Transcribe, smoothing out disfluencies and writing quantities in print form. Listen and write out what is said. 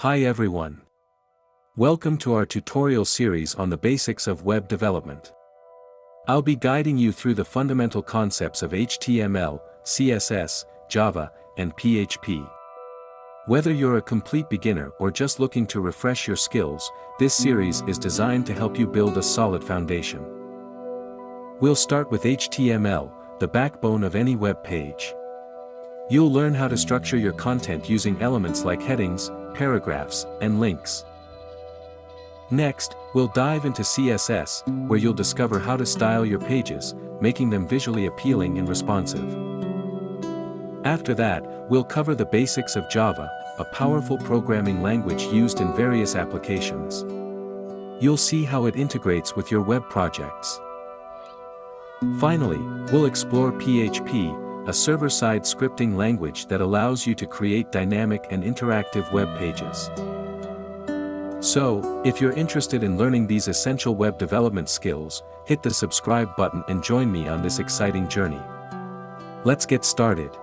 Hi everyone. Welcome to our tutorial series on the basics of web development. I'll be guiding you through the fundamental concepts of HTML, CSS, Java, and PHP. Whether you're a complete beginner or just looking to refresh your skills, this series is designed to help you build a solid foundation. We'll start with HTML, the backbone of any web page. You'll learn how to structure your content using elements like headings, paragraphs, and links. Next, we'll dive into CSS, where you'll discover how to style your pages, making them visually appealing and responsive. After that, we'll cover the basics of Java, a powerful programming language used in various applications. You'll see how it integrates with your web projects. Finally, we'll explore PHP, a server-side scripting language that allows you to create dynamic and interactive web pages. So, if you're interested in learning these essential web development skills, hit the subscribe button and join me on this exciting journey. Let's get started.